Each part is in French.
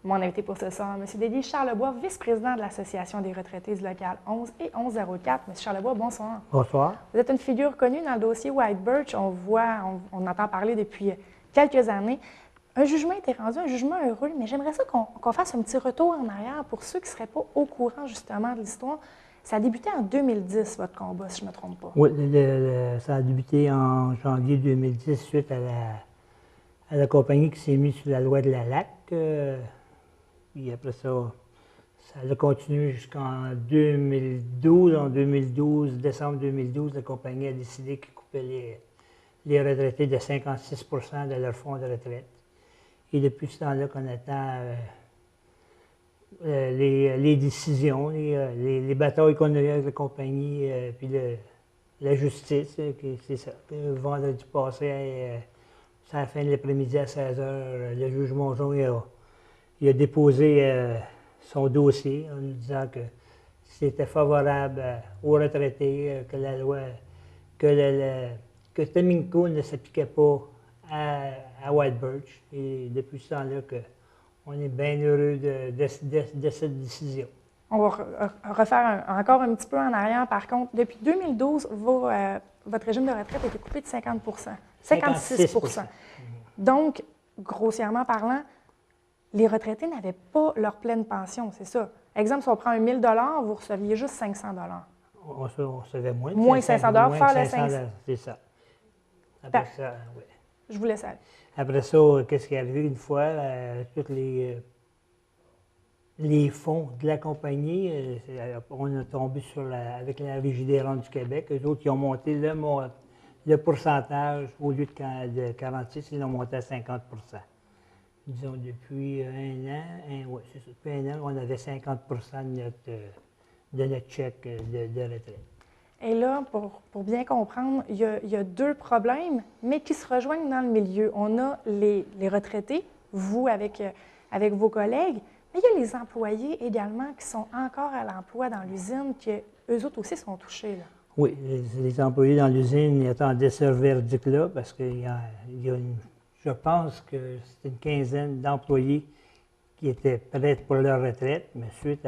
Mon invité pour ce soir, M. Dédé Charlebois, vice-président de l'Association des retraités du local 11 et 1104. M. Charlebois, bonsoir. Bonsoir. Vous êtes une figure connue dans le dossier White Birch. On entend parler depuis quelques années. Un jugement a été rendu, un jugement heureux, mais j'aimerais ça qu'on fasse un petit retour en arrière pour ceux qui ne seraient pas au courant justement de l'histoire. Ça a débuté en 2010, votre combat, si je ne me trompe pas. Oui, ça a débuté en janvier 2010 suite à la compagnie qui s'est mise sur la loi de la LAC. Puis après ça, ça a continué jusqu'en 2012. En 2012, décembre 2012, la compagnie a décidé qu'elle coupait les retraités de 56 % de leur fonds de retraite. Et depuis ce temps-là qu'on attend les décisions, les batailles qu'on a eues avec la compagnie, puis la justice, c'est ça. Vendredi passé, c'est à la fin de l'après-midi à 16 h, le juge Mongeon il a déposé son dossier en nous disant que c'était favorable aux retraités, que la loi, que Teminco ne s'appliquait pas à White Birch. Et depuis ce temps-là, on est bien heureux de cette décision. On va refaire encore un petit peu en arrière. Par contre, depuis 2012, votre régime de retraite a été coupé de 50 56 Donc, grossièrement parlant, les retraités n'avaient pas leur pleine pension, c'est ça. Exemple, si on prend 1 000 $, vous receviez juste 500 $. On recevait moins. Moins 500 $, faire le 500. C'est ça. Après ça, oui. Je vous laisse aller. Après ça, qu'est-ce qui est arrivé une fois? Tous les fonds de la compagnie, on a tombé avec la Régie des rentes du Québec. Eux autres, ils ont monté le pourcentage, au lieu de 46, ils l'ont monté à 50 %. Disons, depuis un an, c'est ça, depuis un an, on avait 50 % de notre chèque de retraite. Et là, pour bien comprendre, il y a deux problèmes, mais qui se rejoignent dans le milieu. On a les retraités, vous avec vos collègues, mais il y a les employés également qui sont encore à l'emploi dans l'usine, qui eux autres aussi sont touchés, là. Oui, les employés dans l'usine, ils attendaient ce verdict-là parce qu'il je pense que c'est une quinzaine d'employés qui étaient prêts pour leur retraite, mais suite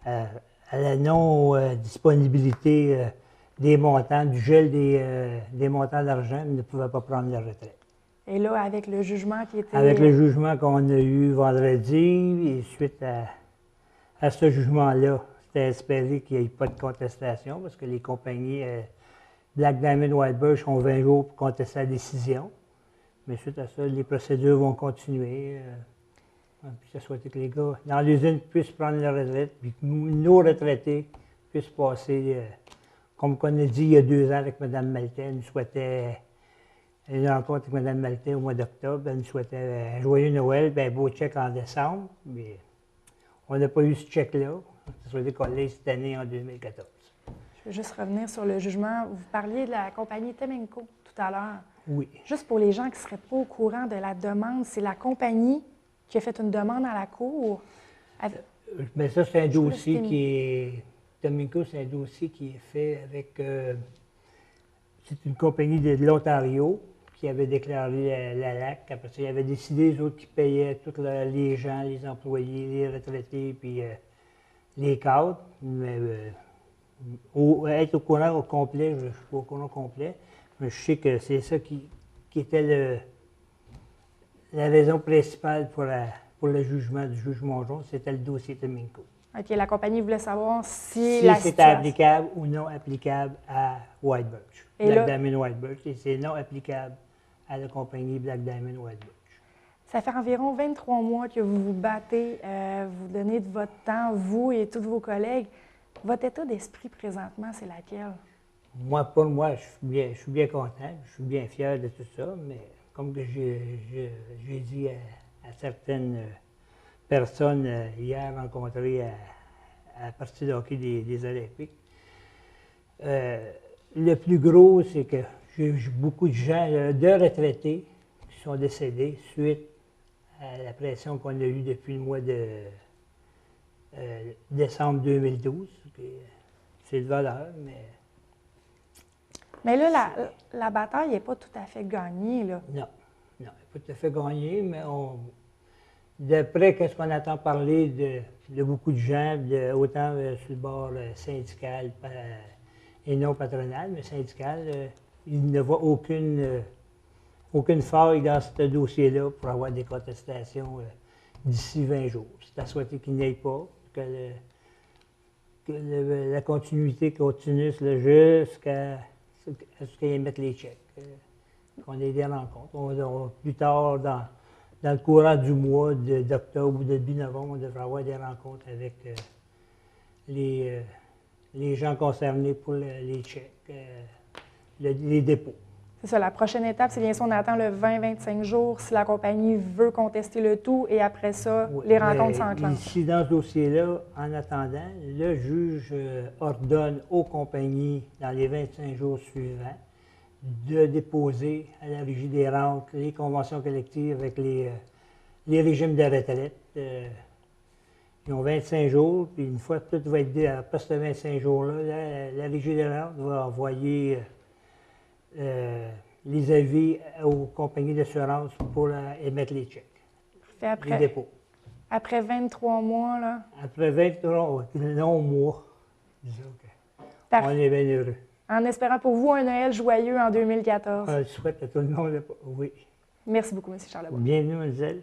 à la non-disponibilité des montants, du gel des montants d'argent, ils ne pouvaient pas prendre leur retraite. Et là, avec le jugement qui était... Avec le jugement qu'on a eu vendredi, et suite à ce jugement-là, c'était espéré qu'il n'y ait pas de contestation parce que les compagnies Black Diamond, White Birch ont 20 jours pour contester la décision. Mais suite à ça, les procédures vont continuer. Puis ça souhaite que les gars dans l'usine puissent prendre leur retraite, puis que nos retraités puissent passer, comme on a dit il y a 2 ans avec Mme Maltais, elle nous souhaitait une rencontre avec Mme Maltais au mois d'octobre, elle nous souhaitait un joyeux Noël, un beau chèque en décembre, mais on n'a pas eu ce chèque-là. Ça souhaitait qu'on l'ait cette année en 2014. Je veux juste revenir sur le jugement. Vous parliez de la compagnie Teminco tout à l'heure. Oui. Juste pour les gens qui ne seraient pas au courant de la demande, c'est la compagnie qui a fait une demande à la Cour. Mais ça, c'est un dossier qui est... Teminco, c'est un dossier qui est fait avec... c'est une compagnie de l'Ontario qui avait déclaré la LAC. Après ça, ils avaient décidé, les autres, qui payaient tous les gens, les employés, les retraités, puis les cadres. Mais être au courant au complet, je ne suis pas au courant complet. Mais je sais que c'est ça qui était la raison principale pour le jugement du juge Mongeon, c'était le dossier Teminco. OK, la compagnie voulait savoir si c'était applicable ou non applicable à White Birch, Black Diamond White Birch, et c'est non applicable à la compagnie Black Diamond White Birch. Ça fait environ 23 mois que vous vous battez, vous donnez de votre temps, vous et tous vos collègues. Votre état d'esprit présentement, c'est laquelle? Pour moi, je suis bien content, je suis bien fier de tout ça, mais comme que j'ai dit à certaines personnes hier rencontrées à la partie de hockey des Olympiques, le plus gros, c'est que j'ai beaucoup de gens, de retraités, qui sont décédés suite à la pression qu'on a eue depuis le mois de décembre 2012. C'est de valeur, mais... Mais là, la bataille n'est pas tout à fait gagnée, là. Non, elle n'est pas tout à fait gagnée, mais D'après ce qu'on entend parler de beaucoup de gens, autant sur le bord syndical et non patronal, mais syndical, ils ne voient aucune faille dans ce dossier-là pour avoir des contestations d'ici 20 jours. C'est à souhaiter qu'il n'y ait pas, que la continuité continue jusqu'à ce qu'ils émettent les chèques, qu'on ait des rencontres. Plus tard, dans le courant du mois d'octobre ou de début novembre, on devrait avoir des rencontres avec les gens concernés pour les chèques, les dépôts. C'est ça, la prochaine étape, c'est bien sûr, on attend le 20-25 jours si la compagnie veut contester le tout et après ça, oui, les rencontres s'enclenchent. Ici, dans ce dossier-là, en attendant, le juge ordonne aux compagnies, dans les 25 jours suivants, de déposer à la Régie des rentes les conventions collectives avec les régimes de retraite. Ils ont 25 jours, puis une fois que tout va être dit, après ces 25 jours-là, la Régie des rentes va envoyer les avis aux compagnies d'assurance pour émettre les chèques, les dépôts. Après 23 mois, là? Après 23 longs mois, disons qu'on est bien heureux. En espérant pour vous un Noël joyeux en 2014. Je souhaite à tout le monde, oui. Merci beaucoup, M. Charlebois. Bienvenue, mademoiselle.